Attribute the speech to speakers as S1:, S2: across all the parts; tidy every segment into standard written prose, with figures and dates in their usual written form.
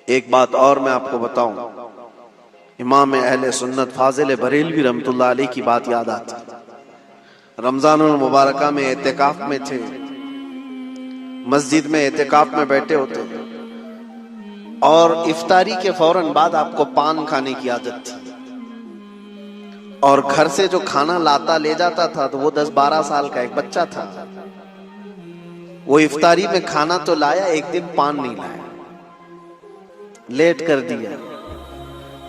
S1: ایک بات اور میں آپ کو بتاؤں، امام اہل سنت فاضل بریلوی رحمۃ اللہ علیہ کی بات یاد آتی۔ رمضان المبارکہ میں اعتکاف میں تھے، مسجد میں اعتکاف میں بیٹھے ہوتے اور افطاری کے فوراً بعد آپ کو پان کھانے کی عادت تھی، اور گھر سے جو کھانا لاتا لے جاتا تھا تو وہ 10-12 سال کا ایک بچہ تھا۔ وہ افطاری میں کھانا تو لایا، ایک دن پان نہیں لایا، لیٹ کر دیا،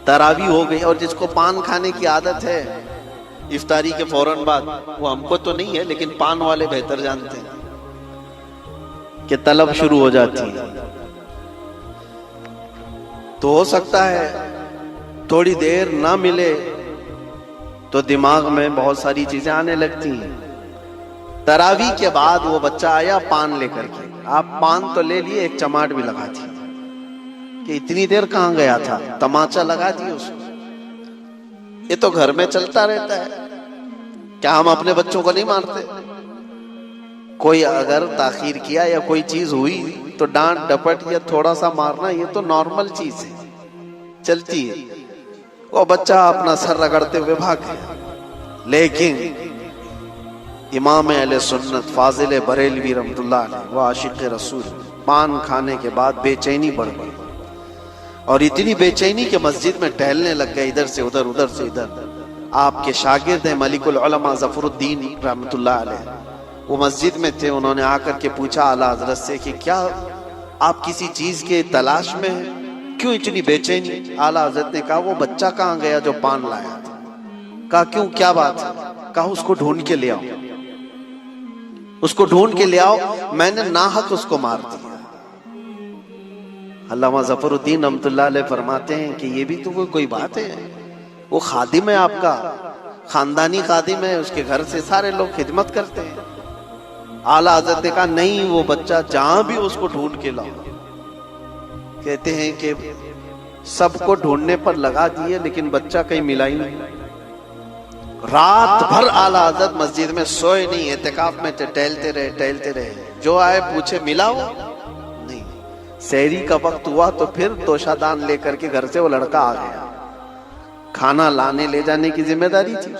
S1: تراویح ہو گئی۔ اور جس کو پان کھانے کی عادت ہے افطاری کے فوراً بعد، وہ ہم کو تو نہیں ہے لیکن پان والے بہتر جانتے ہیں کہ طلب شروع ہو جاتی ہے، تو ہو سکتا ہے تھوڑی دیر نہ ملے تو دماغ میں بہت ساری چیزیں آنے لگتی ہیں۔ تراویح کے بعد وہ بچہ آیا پان لے کر کے، آپ پان تو لے لیے، ایک چماٹ بھی لگا دی کہ اتنی دیر کہاں گیا تھا، تماچا لگا دی اس کو۔ یہ تو گھر میں چلتا رہتا ہے، کیا ہم اپنے بچوں کو نہیں مارتے؟ کوئی اگر تاخیر کیا یا کوئی چیز ہوئی تو ڈانٹ ڈپٹ یا تھوڑا سا مارنا، یہ تو نارمل چیز ہے، چلتی ہے۔ وہ بچہ اپنا سر رگڑتے ہوئے بھاگ گیا، لیکن امام اہل سنت فاضل بریلوی رحمۃ اللہ علیہ وہ عاشق رسول، پان کھانے کے بعد بے چینی بڑھ گئی، اور اتنی بے چینی کہ مسجد میں ٹہلنے لگ گئے، ادھر سے ادھر ادھر سے ادھر۔ آپ کے شاگرد ہیں ملک العلماء ظفر الدین رحمۃ اللہ علیہ، وہ مسجد میں تھے، انہوں نے آ کر کے پوچھا اعلیٰ حضرت سے کہ کیا آپ کسی چیز کے تلاش میں ہیں، کیوں اتنی بے چینی؟ اعلیٰ حضرت نے کہا وہ بچہ کہاں گیا جو پان لایا تھا؟ کہا کیوں، کیا بات ہے؟ کہا اس کو ڈھونڈ کے لے آؤ، اس کو ڈھونڈ کے لے آؤ، میں نے ناحق اس کو مار دیا۔ علامہ ظفر الدین رحمۃ اللہ علیہ فرماتے ہیں کہ یہ بھی تو کوئی بات ہے، وہ خادم ہے آپ کا، خاندانی خادم ہے، اس کے گھر سے سارے لوگ خدمت کرتے ہیں۔ اعلیٰ حضرت نے کہا نہیں، وہ بچہ جہاں بھی اس کو ڈھونڈ کے لاؤ۔ کہتے ہیں کہ سب کو ڈھونڈنے پر لگا دیے لیکن بچہ کہیں ملا ہی نہیں۔ رات بھر اعلیٰ حضرت مسجد میں سوئے نہیں، اعتکاف میں ٹہلتے رہے، جو آئے پوچھے ملا ہو نہیں۔ سحری کا وقت ہوا تو پھر توشہ دان لے کر کے گھر سے وہ لڑکا آ گیا، کھانا لانے لے جانے کی ذمہ داری تھی۔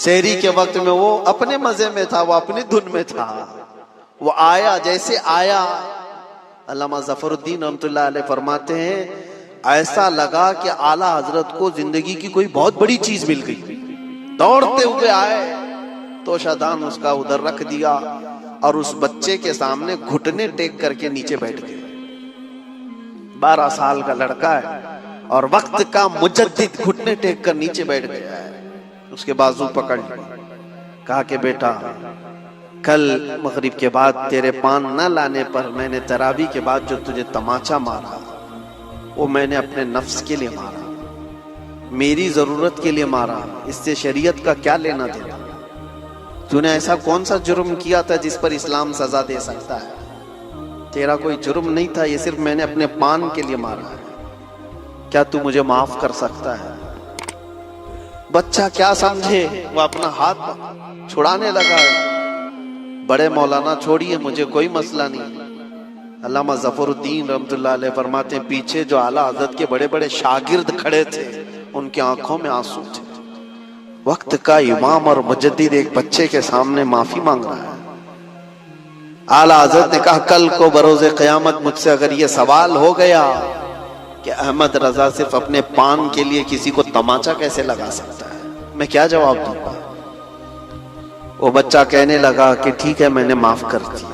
S1: سحری کے وقت میں وہ اپنے مزے میں تھا، وہ اپنی دھن میں تھا، وہ آیا، جیسے آیا علامہ ظفر الدین رحمۃ اللہ علیہ فرماتے ہیں ایسا لگا کہ اعلیٰ حضرت کو زندگی کی کوئی بہت بڑی چیز مل گئی، دوڑتے ہوئے آئے، توشہ دان اس کا ادھر رکھ دیا اور اس بچے کے سامنے گھٹنے ٹیک کر کے نیچے بیٹھ گئے۔ 12 سال کا لڑکا ہے اور وقت کا مجدد، گھٹنے ٹیک کر نیچے بیٹھ گیا ہے۔ اس کے بازو پکڑ کہا کہ بیٹا کل مغرب کے بعد تیرے پان نہ لانے پر میں نے تراویح کے بعد جو تجھے تماچا مارا وہ میں نے اپنے نفس کے لیے مارا، میری ضرورت کے لیے مارا، اس سے شریعت کا کیا لینا دینا؟ تو نے ایسا کون سا جرم کیا تھا جس پر اسلام سزا دے سکتا ہے؟ تیرا کوئی جرم نہیں تھا، یہ صرف میں نے اپنے پان کے لیے مارا ہے، کیا تو مجھے معاف کر سکتا ہے؟ بچہ کیا سمجھے، وہ اپنا ہاتھ چھڑانے لگا، بڑے مولانا چھوڑیے مجھے کوئی مسئلہ نہیں۔ علامہ ظفر الدین رحمۃ اللہ علیہ فرماتے ہیں پیچھے جو اعلیٰ حضرت کے بڑے بڑے شاگرد کھڑے تھے ان کی آنکھوں میں آنسو تھے۔ وقت کا امام اور مجدد ایک بچے کے سامنے معافی مانگ رہا ہے۔ اعلیٰ حضرت نے کہا کل کو بروز قیامت مجھ سے اگر یہ سوال ہو گیا کہ احمد رضا صرف اپنے پان کے لیے کسی کو تماچا کیسے لگا سکتا ہے، میں کیا جواب دوں گا؟ وہ بچہ کہنے لگا کہ ٹھیک ہے میں نے معاف کر دیا۔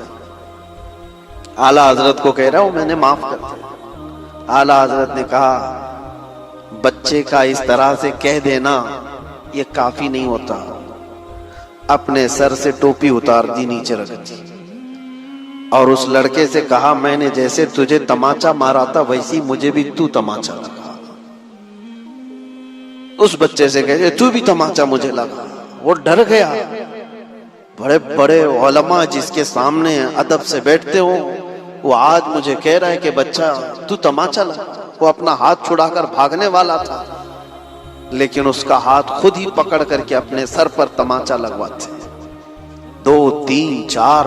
S1: اعلیٰ حضرت کو کہہ رہا ہوں میں نے معاف کر دیا۔ اعلیٰ حضرت نے کہا بچے کا اس طرح سے کہہ دینا یہ کافی نہیں ہوتا، اپنے سر سے ٹوپی اتار دی، نیچے رکھ دی، اور اس لڑکے سے کہا میں نے جیسے تجھے تماچا مارا تھا ویسی مجھے بھی تو تماچا لگا۔ اس بچے سے کہے تو بھی تماچا مجھے لگا، وہ ڈر گیا۔ بڑے بڑے علماء جس کے سامنے ادب سے بیٹھتے ہوں وہ آج مجھے کہہ رہا ہے کہ بچہ تو تماچا لگا۔ وہ اپنا ہاتھ چھڑا کر بھاگنے والا تھا لیکن اس کا ہاتھ خود ہی پکڑ کر کے اپنے سر پر تماچا لگواتے، 2 3 4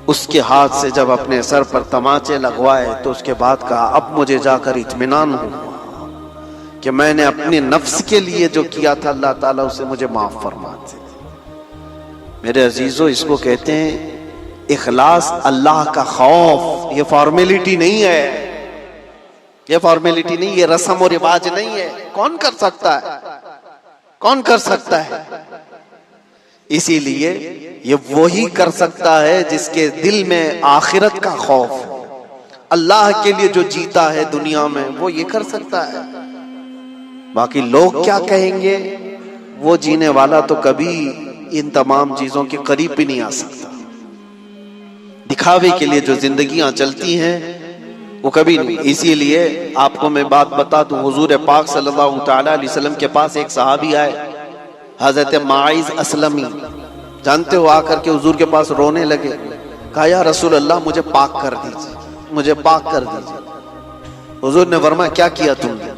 S1: اس کے ہاتھ سے جب اپنے سر پر تماچے لگوائے تو اس کے بعد کہا اب مجھے جا کر اطمینان ہو کہ میں نے اپنے نفس کے لیے جو کیا تھا اللہ تعالیٰ اسے مجھے معاف فرما دے۔ میرے عزیزو، اس کو کہتے ہیں اخلاص، اللہ کا خوف۔ یہ فارمیلٹی نہیں ہے، یہ فارمیلٹی نہیں، یہ رسم و رواج نہیں ہے۔ کون کر سکتا ہے؟ کون کر سکتا ہے؟ اسی لیے یہ وہی کر سکتا ہے جس کے دل میں آخرت کا خوف ہے۔ اللہ کے لیے جو جیتا ہے دنیا میں وہ یہ کر سکتا ہے۔ باقی لوگ کیا کہیں گے، وہ جینے والا تو کبھی ان تمام چیزوں کے قریب بھی نہیں آ سکتا۔ دکھاوے کے لیے جو زندگیاں چلتی ہیں وہ کبھی نہیں۔ اسی لیے آپ کو میں بات بتا دوں، حضور پاک صلی اللہ تعالی علیہ وسلم کے پاس ایک صحابی آئے، حضرت معاذ اسلمی، جانتے ہو، آ کر کے حضور کے پاس رونے لگے۔ کہا یا رسول اللہ مجھے پاک کر دیجیے، مجھے پاک کر دیجیے۔ حضور نے فرمایا کیا کیا تم نے؟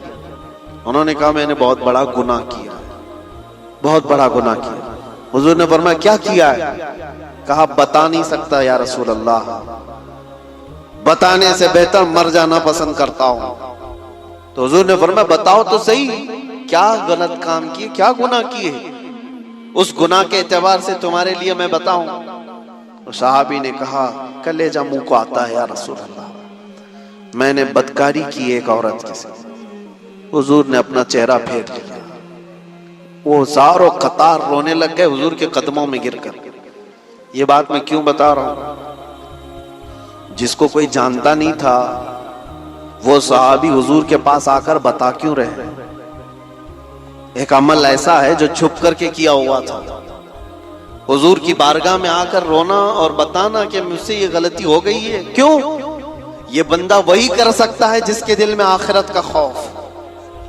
S1: انہوں نے کہا میں نے بہت بڑا گناہ کیا، بہت بڑا گناہ کیا۔ حضور نے فرمایا کیا کیا ہے؟ کہا بتا نہیں سکتا یا رسول اللہ، بتانے سے بہتر مر جانا پسند کرتا ہوں۔ تو حضور نے فرمایا بتاؤ تو صحیح، کیا غلط کام کیے، کیا گناہ کیے، اس گناہ کے اعتبار سے تمہارے لیے میں بتاؤں۔ تو صحابی نے کہا کلیجہ منہ کو آتا ہے یا رسول اللہ، میں نے بدکاری کی ایک عورت کے ساتھ۔ حضور نے اپنا چہرہ پھیر لیا، وہ زار و قطار رونے لگ گئے حضور کے قدموں میں گر کر۔ یہ بات میں کیوں بتا رہا ہوں؟ جس کو کوئی جانتا نہیں تھا وہ صحابی حضور کے پاس آ کر بتا کیوں رہے؟ ایک عمل ایسا ہے جو چھپ کر کے کیا ہوا تھا، حضور کی بارگاہ میں آ کر رونا اور بتانا کہ مجھ سے یہ غلطی ہو گئی ہے۔ کیوں؟ یہ بندہ وہی کر سکتا ہے جس کے دل میں آخرت کا خوف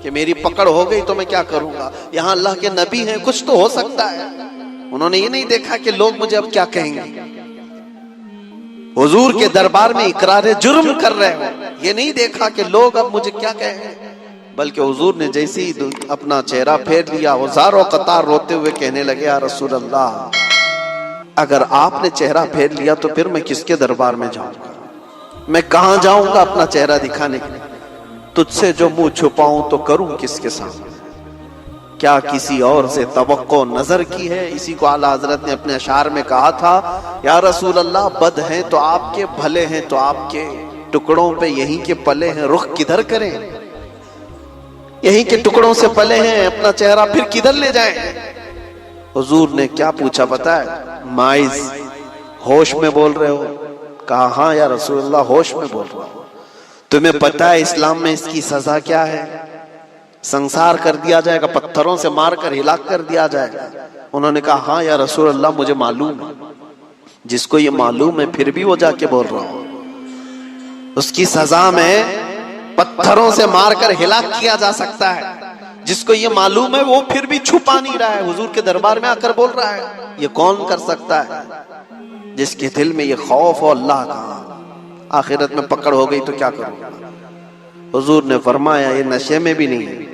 S1: کہ میری پکڑ ہو گئی تو میں کیا کروں گا۔ یہاں اللہ کے نبی ہیں، کچھ تو ہو سکتا ہے۔ انہوں نے یہ نہیں دیکھا کہ لوگ مجھے اب کیا کہیں گے، حضور کے دربار میں اقرار جرم کر رہے ہو، یہ نہیں دیکھا کہ لوگ اب مجھے کیا کہیں گے، بلکہ حضور نے جیسے ہی اپنا چہرہ پھیر لیا، ہزار و قطار روتے ہوئے کہنے لگے یا رسول اللہ اگر آپ نے چہرہ پھیر لیا تو پھر میں کس کے دربار میں جاؤں گا، میں کہاں جاؤں گا اپنا چہرہ دکھانے کے لیے، تجھ سے جو منہ چھپاؤں تو کروں کس کے سامنے، کیا کسی اور سے توقع نظر کی ہے؟ اسی کو اعلیٰ حضرت نے اپنے اشعار میں کہا تھا یا رسول اللہ بد ہیں تو آپ کے، بھلے ہیں تو آپ کے، ٹکڑوں پہ یہیں کے پلے ہیں، رخ کدھر کریں، یہیں کے ٹکڑوں سے پلے ہیں، اپنا چہرہ پھر کدھر لے جائیں۔ حضور نے کیا پوچھا پتا ہے؟ معاذ ہوش میں بول رہے ہو؟ کہا ہاں یا رسول اللہ ہوش میں بول رہا ہوں۔ تمہیں پتا ہے اسلام میں اس کی سزا کیا ہے؟ سنسار کر دیا جائے گا، پتھروں سے مار کر ہلاک کر دیا جائے گا۔ انہوں نے کہا ہاں یا رسول اللہ مجھے معلوم ہے۔ جس کو یہ معلوم ہے پھر بھی وہ جا کے بول رہا ہوں، اس کی سزا میں پتھروں سے مار کر ہلاک کیا جا سکتا ہے۔ جس کو یہ معلوم ہے وہ پھر بھی چھپا نہیں رہا ہے، حضور کے دربار میں آ کر بول رہا ہے۔ یہ کون کر سکتا ہے؟ جس کے دل میں یہ خوف ہو اللہ کا، آخرت میں پکڑ ہو گئی تو کیا کروں گا۔ حضور نے فرمایا یہ نشے میں بھی نہیں ہے،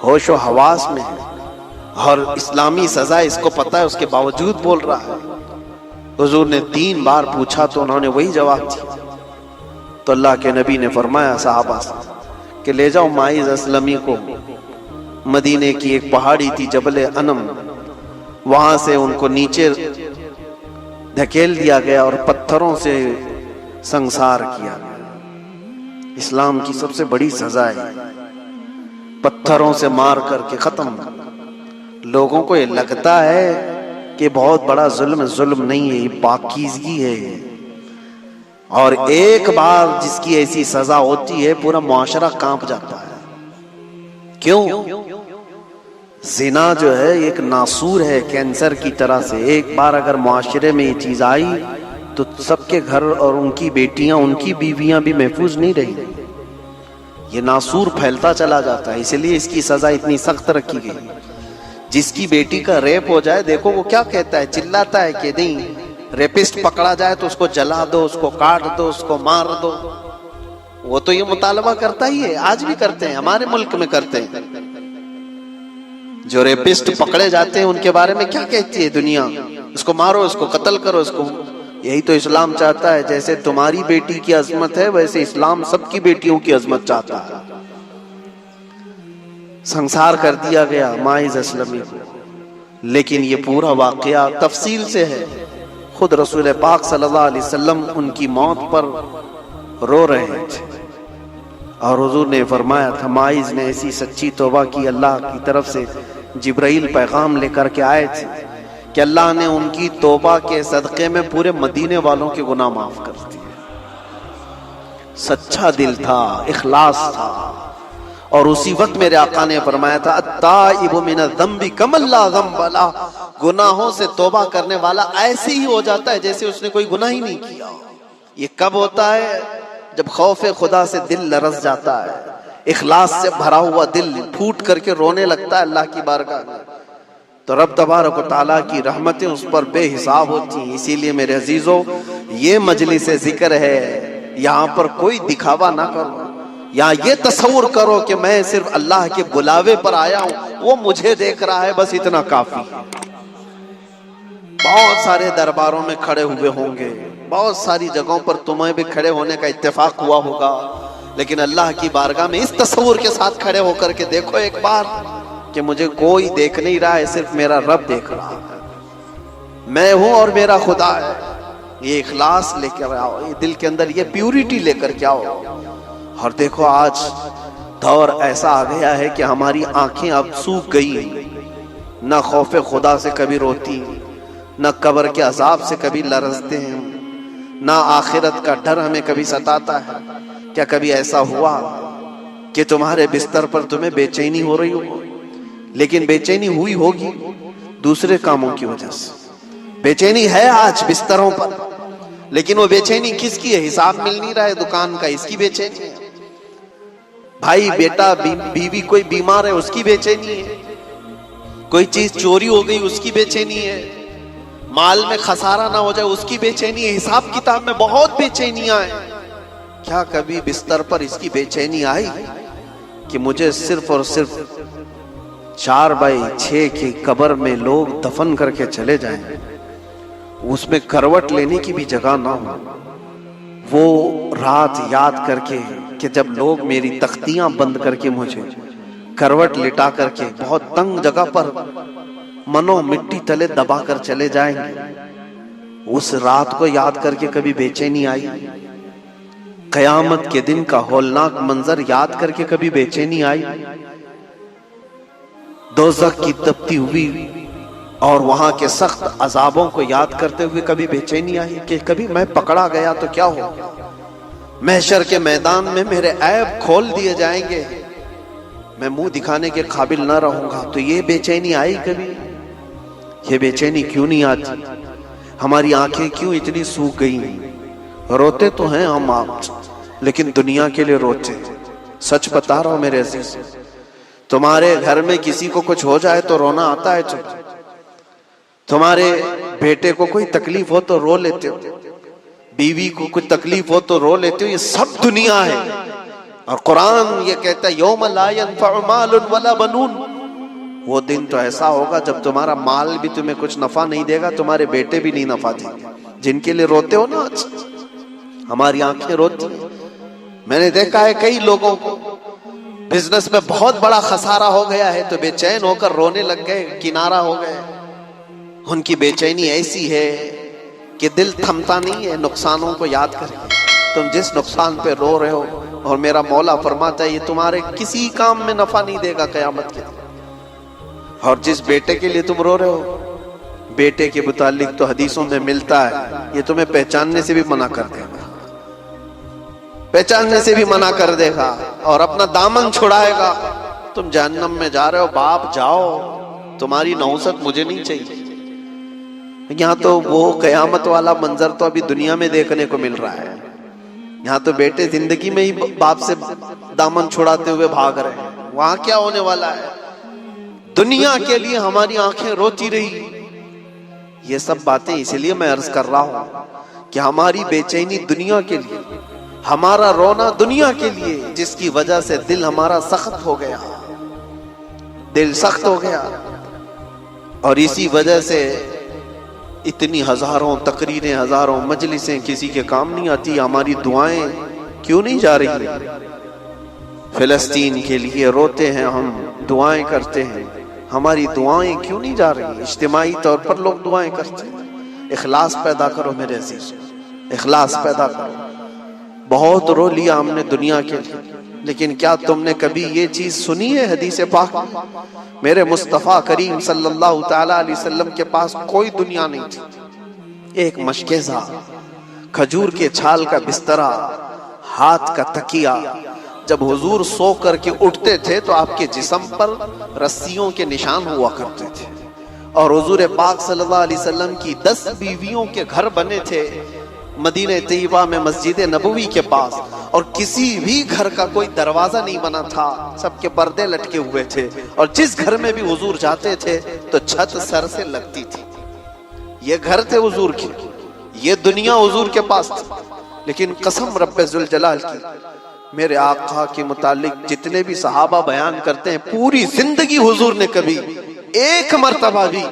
S1: ہوش و حواس میں ہے، اور اسلامی سزا اس کو پتا ہے، اس کے باوجود بول رہا ہے۔ حضور نے 3 بار پوچھا تو انہوں نے وہی جواب دیا۔ تو اللہ کے نبی نے فرمایا صحابہ سے کہ لے جاؤ معاذ اسلمی کو، مدینے کی ایک پہاڑی تھی جبل انم، وہاں سے ان کو نیچے دھکیل دیا گیا اور پتھروں سے سنسار کیا گیا۔ اسلام کی سب سے بڑی سزا ہے پتھروں سے مار کر کے ختم۔ لوگوں کو یہ لگتا ہے کہ بہت بڑا ظلم، ظلم نہیں ہے، یہ پاکیزگی ہے۔ اور ایک بار جس کی ایسی سزا ہوتی ہے پورا معاشرہ کانپ جاتا ہے۔ کیوں؟ زنا جو ہے ایک ناسور ہے، کینسر کی طرح سے، ایک بار اگر معاشرے میں یہ چیز آئی تو سب کے گھر اور ان کی بیٹیاں، ان کی بیویاں بھی محفوظ نہیں رہی، یہ ناسور پھیلتا چلا جاتا ہے۔ اس لیے اس کی سزا اتنی سخت رکھی گئی۔ جس کی بیٹی کا ریپ ہو جائے، دیکھو وہ کیا کہتا ہے، چلاتا ہے کہ نہیں ریپسٹ پکڑا جائے تو اس کو جلا دو، اس کو کاٹ دو، اس کو مار دو۔ وہ تو یہ مطالبہ کرتا ہی ہے، آج بھی کرتے ہیں، ہمارے ملک میں کرتے ہیں۔ جو ریپسٹ پکڑے جاتے ہیں ان کے بارے میں کیا کہتی ہے دنیا؟ اس کو مارو، اس کو قتل کرو، اس کو یہی تو اسلام چاہتا ہے، جیسے تمہاری بیٹی کی عظمت ہے ویسے اسلام سب کی بیٹیوں کی عظمت چاہتا ہے۔ سنسار کر دیا گیا ماعز اسلمی کو، لیکن یہ پورا واقعہ تفصیل سے ہے۔ خود رسول پاک صلی اللہ علیہ وسلم ان کی موت پر رو رہے تھے، اور حضور نے فرمایا تھا ماعز نے ایسی سچی توبہ کی، اللہ کی طرف سے جبرائیل پیغام لے کر کے آئے تھے کہ اللہ نے ان کی توبہ کے صدقے میں پورے مدینے والوں کے گناہ معاف کر دیے۔ سچا دل تھا، اخلاص تھا، اور اسی وقت میرے آقا نے فرمایا تھا التائب من الذنب کمن لا ذنب لہ، گناہوں سے توبہ کرنے والا ایسے ہی ہو جاتا ہے جیسے اس نے کوئی گناہ ہی نہیں کیا۔ یہ کب ہوتا ہے؟ جب خوف خدا سے دل لرز جاتا ہے، اخلاص سے بھرا ہوا دل پھوٹ کر کے رونے لگتا ہے اللہ کی بارگاہ میں، تو رب تبارک و تعالیٰ کی رحمتیں اس پر بے حساب ہوتی ہیں۔ اسی لیے میرے عزیزو، یہ مجلس ذکر ہے، یہاں پر کوئی دکھاوا نہ کرو، یہاں یہ تصور کرو کہ میں صرف اللہ کے بلاوے پر آیا ہوں، وہ مجھے دیکھ رہا ہے، بس اتنا کافی ہے۔ بہت سارے درباروں میں کھڑے ہوئے ہوں گے، بہت ساری جگہوں پر تمہیں بھی کھڑے ہونے کا اتفاق ہوا ہوگا، لیکن اللہ کی بارگاہ میں اس تصور کے ساتھ کھڑے ہو کر کے دیکھو ایک بار کہ مجھے کوئی دیکھ نہیں رہا ہے، صرف میرا رب دیکھ رہا ہے، میں ہوں اور میرا خدا ہے۔ یہ اخلاص لے کر آؤ، یہ دل کے اندر یہ پیوریٹی لے کر کے آؤ۔ اور دیکھو آج دور ایسا آ گیا ہے کہ ہماری آنکھیں اب سوکھ گئی ہیں، نہ خوف خدا سے کبھی روتی، نہ قبر کے عذاب سے کبھی لرزتے ہیں، نہ آخرت کا ڈر ہمیں کبھی ستاتا ہے۔ کیا کبھی ایسا ہوا کہ تمہارے بستر پر تمہیں بے چینی ہو رہی ہو؟ لیکن بے چینی ہوئی ہوگی دوسرے کاموں کی وجہ سے۔ بے چینی ہے آج بستروں پر، لیکن وہ بے چینی کس کی ہے؟ حساب مل نہیں رہا ہے دکان کا، اس کی بے چینی ہے۔ بھائی بیٹا بیوی کوئی بیمار ہے، اس کی بے چینی ہے۔ کوئی چیز چوری ہو گئی، اس کی بے چینی ہے۔ مال میں خسارہ نہ ہو جائے، اس کی بے چینی ہے۔ حساب کتاب میں بہت بے چینیاں ہیں۔ کیا کبھی بستر پر اس کی بے چینی آئی کہ مجھے صرف اور صرف 4x6 کی قبر میں لوگ دفن کر کے چلے جائیں، اس میں کروٹ لینے کی بھی جگہ نہ ہو؟ وہ رات یاد کر کے کہ جب لوگ میری تختیاں بند کر کے مجھے کروٹ لٹا کر کے بہت تنگ جگہ پر منو مٹی تلے دبا کر چلے جائیں گے، اس رات کو یاد کر کے کبھی بے چینی آئی؟ قیامت کے دن کا ہولناک منظر یاد کر کے کبھی بے چینی آئی؟ دوزخ کی تپتی ہوئی اور وہاں کے سخت عذابوں کو یاد کرتے ہوئے کبھی بے چینی آئی کہ کبھی میں پکڑا گیا تو کیا ہو؟ محشر کے میدان میں میرے عیب کھول دیے جائیں گے، میں منہ دکھانے کے قابل نہ رہوں گا، تو یہ بے چینی آئی کبھی؟ یہ بے چینی کیوں نہیں آتی؟ ہماری آنکھیں کیوں اتنی سوکھ گئی ہیں؟ روتے تو ہیں ہم آپ، لیکن دنیا کے لیے روتے۔ سچ بتا رہا ہوں میرے عزیز، تمہارے گھر میں کسی کو کچھ ہو جائے تو رونا آتا ہے تمہارے بیٹے کو کوئی تکلیف ہو تو رو لیتے ہو، بیوی کو کوئی تکلیف ہو تو رو لیتے ہو، یہ سب دنیا ہے۔ اور قرآن یہ کہتا ہے یوم لا ينفع مال ولا بنون، وہ دن تو ایسا ہوگا جب تمہارا مال بھی تمہیں کچھ نفع نہیں دے گا، تمہارے بیٹے بھی نہیں نفع دیں گے، جن کے لیے روتے ہو نا آج۔ ہماری آنکھیں روتی ہیں۔ میں نے دیکھا ہے کئی لوگوں کو بزنس میں بہت بڑا خسارہ ہو گیا ہے تو بے چین ہو کر رونے لگ گئے، کنارہ ہو گئے۔ ان کی بے چینی ایسی ہے کہ دل تھمتا نہیں ہے نقصانوں کو یاد کر کے۔ تم جس نقصان پہ رو رہے ہو، اور میرا مولا فرماتا ہے یہ تمہارے کسی کام میں نفع نہیں دے گا قیامت کے دن۔ اور جس بیٹے کے لیے تم رو رہے ہو، بیٹے کے متعلق تو حدیثوں میں ملتا ہے یہ تمہیں پہچاننے سے بھی منع کر دے گا، پہچاننے سے بھی منع کر دے گا اور اپنا دامن چھڑائے گا۔ تم جہنم میں جا رہے ہو، باپ جاؤ، تمہاری نحوست مجھے نہیں چاہیے۔ یہاں تو وہ قیامت والا منظر تو ابھی دنیا میں دیکھنے کو مل رہا ہے۔ یہاں تو بیٹے زندگی میں ہی باپ سے دامن چھڑاتے ہوئے بھاگ رہے ہیں، وہاں کیا ہونے والا ہے؟ دنیا کے لیے ہماری آنکھیں روتی رہی۔ یہ سب باتیں اس لیے میں عرض کر رہا ہوں کہ ہماری بے چینی دنیا کے لیے، ہمارا رونا دنیا کے لیے، جس کی وجہ سے دل ہمارا سخت ہو گیا، دل سخت ہو گیا۔ اور اسی وجہ سے اتنی ہزاروں تقریریں، ہزاروں مجلسیں کسی کے کام نہیں آتی، ہماری دعائیں کیوں نہیں جا رہی؟ فلسطین کے لیے روتے ہیں ہم، دعائیں کرتے ہیں، ہماری دعائیں کیوں نہیں جا رہی؟ اجتماعی طور پر لوگ دعائیں کرتے ہیں۔ اخلاص پیدا کرو میرے عزیز، اخلاص پیدا کرو۔ بہت رو لیا ہم نے دنیا کے لیے، لیکن کیا تم نے کبھی یہ چیز سنی ہے حدیث پاک میں؟ میرے مصطفیٰ کریم صلی اللہ تعالی علیہ وسلم کے پاس کوئی دنیا نہیں تھی، ایک مشکیزہ، کھجور کے چھال کا بسترا، ہاتھ کا تکیہ۔ جب حضور سو کر کے اٹھتے تھے تو آپ کے جسم پر رسیوں کے نشان ہوا کرتے تھے، اور حضور پاک صلی اللہ علیہ وسلم کی 10 بیویوں کے گھر بنے تھے مدینہ طیبہ میں مسجد نبوی کے پاس، اور کسی بھی گھر کا کوئی دروازہ نہیں بنا تھا، سب کے پردے لٹکے ہوئے تھے، اور جس گھر میں بھی حضور جاتے تھے تو چھت سر سے لگتی تھی۔ یہ گھر تھے حضور کے، یہ دنیا حضور کے پاس تھی۔ لیکن قسم رب ذوالجلال کی، میرے آقا کے متعلق جتنے بھی صحابہ بیان کرتے ہیں، پوری زندگی حضور نے کبھی ایک مرتبہ بھی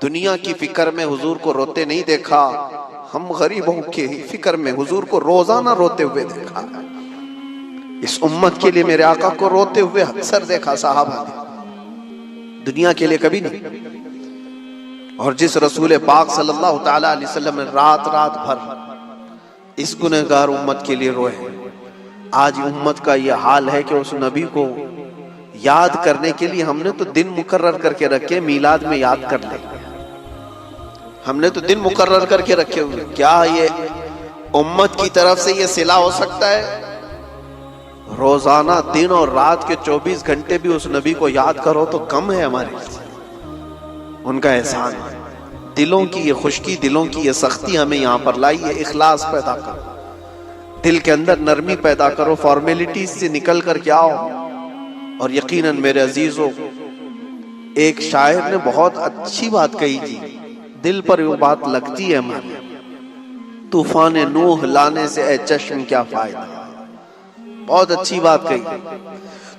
S1: دنیا کی فکر میں حضور کو روتے نہیں دیکھا۔ ہم غریبوں کی فکر میں حضور کو روزانہ روتے ہوئے دیکھا، اس امت کے لیے میرے آقا کو روتے ہوئے اکثر دیکھا صحابہ نے، دنیا کے لیے کبھی نہیں۔ اور جس رسول پاک صلی اللہ تعالی علیہ وسلم نے رات رات بھر اس گنہگار امت کے لیے روئے، آج امت کا یہ حال ہے کہ اس نبی کو یاد کرنے کے لیے ہم نے تو دن مقرر کر کے رکھے، میلاد میں یاد کر لیں، ہم نے تو دن مقرر کر کے رکھے ہوئے۔ کیا یہ امت کی طرف سے یہ صلہ ہو سکتا ہے؟ روزانہ دن اور رات کے 24 گھنٹے بھی اس نبی کو یاد کرو تو کم ہے ہمارے لیے، ان کا احسان ہے۔ دلوں کی یہ خشکی، دلوں کی یہ سختی ہمیں یہاں پر لائی ہے۔ اخلاص پیدا کرو، دل کے اندر نرمی پیدا کرو، فارمیلٹیز سے نکل کر کے آؤ۔ اور یقیناً میرے عزیزوں، ایک شاعر نے بہت اچھی بات کہی تھی، دل پر وہ بات لگتی ہے ہمارے، طوفان نوح لانے سے اے چشم کیا فائدہ۔ بہت اچھی بات کہی،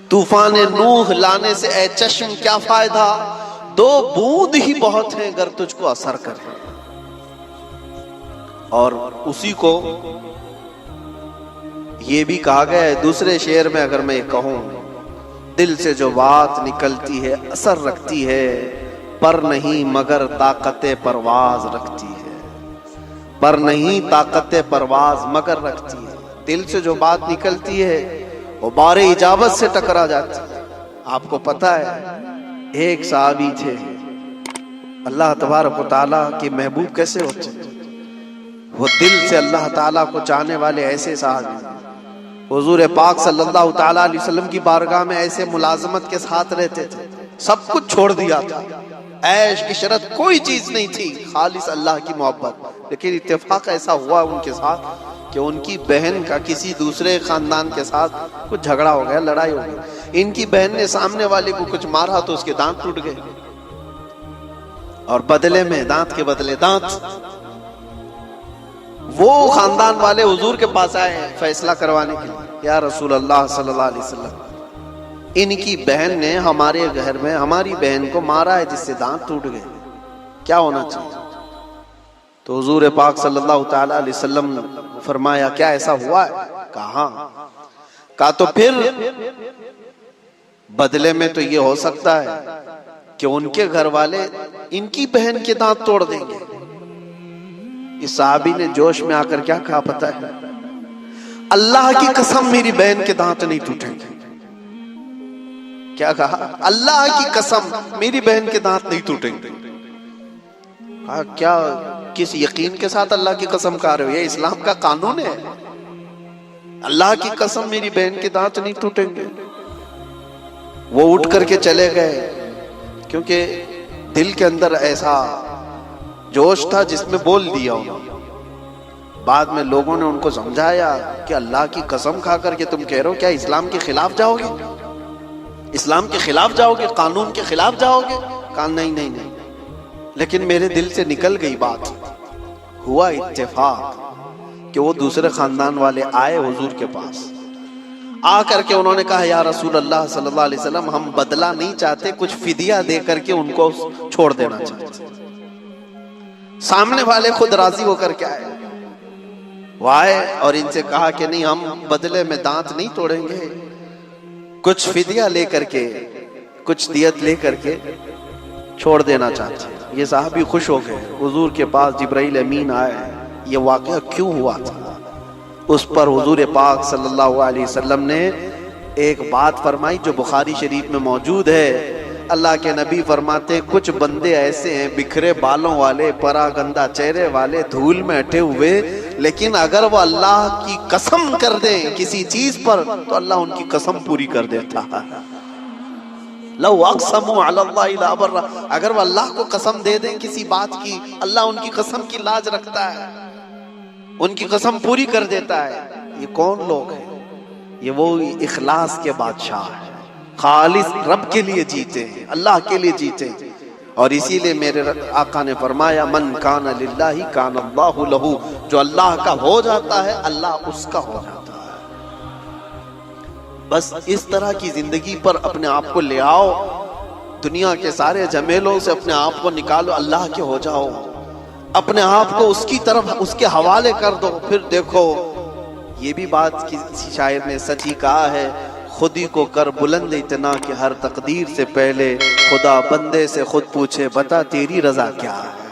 S1: طوفان نوح لانے سے اے چشم کیا فائدہ، 2 بوند ہی بہت ہیں اگر تجھ کو اثر کرے۔ اور اسی کو یہ بھی کہا گیا ہے دوسرے شعر میں، اگر میں کہوں، دل سے جو بات نکلتی ہے اثر رکھتی ہے، پر نہیں مگر طاقت پرواز رکھتی ہے، پر نہیں طاقت پرواز مگر رکھتی ہے۔ دل سے جو بات نکلتی ہے وہ بار اجابت سے ٹکرا جاتی ہے۔ آپ کو پتہ ہے ایک صحابی تھے، اللہ تبارک و تعالیٰ کے محبوب کیسے ہوتے ہیں، وہ دل سے اللہ تعالیٰ کو چاہنے والے ایسے صحابی، حضور پاک صلی اللہ تعالیٰ علیہ وسلم کی بارگاہ میں ایسے ملازمت کے ساتھ رہتے تھے، سب کچھ چھوڑ دیا تھا، عیش عشرت کوئی چیز نہیں تھی، خالص اللہ کی محبت۔ لیکن اتفاق ایسا ہوا ان کے ساتھ کہ ان کی بہن کا کسی دوسرے خاندان کے ساتھ کچھ جھگڑا ہو گیا، لڑائی ہو گئی، ان کی بہن نے سامنے والے کو کچھ مارا تو اس کے دانت ٹوٹ گئے، اور بدلے میں دانت کے بدلے دانت۔ وہ خاندان والے حضور کے پاس آئے فیصلہ کروانے کے لیے، یا رسول اللہ صلی اللہ علیہ وسلم، ان کی بہن نے ہمارے گھر میں ہماری بہن کو مارا ہے جس سے دانت ٹوٹ گئے، کیا ہونا چاہیے؟ تو حضور پاک صلی اللہ تعالی علیہ وسلم نے فرمایا کیا ایسا ہوا ہے؟ کہا تو پھر بدلے میں تو یہ ہو سکتا ہے کہ ان کے گھر والے ان کی بہن کے دانت توڑ دیں گے۔ اس صحابی نے جوش میں آ کر کیا کہا پتہ ہے؟ اللہ کی قسم میری بہن کے دانت نہیں ٹوٹیں گے۔ کیا کہا؟ اللہ کی قسم میری بہن کے دانت نہیں ٹوٹیں گے۔ کیا کس یقین کے ساتھ اللہ کی قسم کہہ رہے ہو؟ یہ اسلام کا قانون ہے، اللہ کی قسم میری بہن کے دانت نہیں ٹوٹیں گے۔ وہ اٹھ کر کے چلے گئے، کیونکہ دل کے اندر ایسا جوش تھا جس میں بول دیا انہوں نے۔ بعد میں لوگوں نے ان کو سمجھایا کہ اللہ کی قسم کھا کر کے تم کہہ رہے ہو، کیا اسلام کے خلاف جاؤ گے؟ اسلام کے خلاف جاؤ گے؟ قانون کے خلاف جاؤ گے؟ کہا نہیں نہیں نہیں، لیکن میرے دل سے نکل گئی بات۔ ہوا اتفاق کہ وہ دوسرے خاندان والے آئے حضور کے پاس، آ کر کے انہوں نے کہا یا رسول اللہ صلی اللہ علیہ وسلم، ہم بدلہ نہیں چاہتے، کچھ فدیہ دے کر کے ان کو چھوڑ دینا چاہتے۔ سامنے والے خود راضی ہو کر کے آئے، وہ آئے اور ان سے کہا کہ نہیں، ہم بدلے میں دانت نہیں توڑیں گے، کچھ فدیہ لے کر کے، کچھ دیت لے کر کے چھوڑ دینا چاہتے ہیں۔ یہ صحابی خوش ہو گئے، حضور کے پاس جبرائیل امین آئے، یہ واقعہ کیوں ہوا تھا؟ اس پر حضور پاک صلی اللہ علیہ وسلم نے ایک بات فرمائی جو بخاری شریف میں موجود ہے۔ اللہ کے نبی فرماتے ہیں کچھ بندے ایسے ہیں بکھرے بالوں والے، پرا گندہ چہرے والے، دھول میں اٹھے ہوئے، لیکن اگر وہ اللہ کی قسم کر دیں کسی چیز پر تو اللہ ان کی قسم پوری کر دیتا ہے۔ لو اقسموا علی اللہ لابر، اگر وہ اللہ کو قسم دے دیں کسی بات کی، اللہ ان کی قسم کی لاج رکھتا ہے، ان کی قسم پوری کر دیتا ہے۔ یہ کون لوگ ہیں؟ یہ وہ اخلاص کے بادشاہ ہیں، خالص رب کے لیے جیتے ہیں، اللہ کے لیے جیتے ہیں۔ اور اسی لیے میرے آقا نے فرمایا من کان للہ کان اللہ لہ، جو اللہ کا ہو جاتا ہے اللہ اس کا ہو جاتا ہے۔ بس اس طرح کی زندگی پر اپنے آپ کو لے آؤ، دنیا کے سارے جھمیلوں سے اپنے آپ کو نکالو، اللہ کے ہو جاؤ، اپنے آپ کو اس کی طرف اس کے حوالے کر دو، پھر دیکھو۔ یہ بھی بات کسی شاعر نے سچ ہی کہا ہے، خود ہی کو کر بلند اتنا کہ ہر تقدیر سے پہلے خدا بندے سے خود پوچھے بتا تیری رضا کیا ہے۔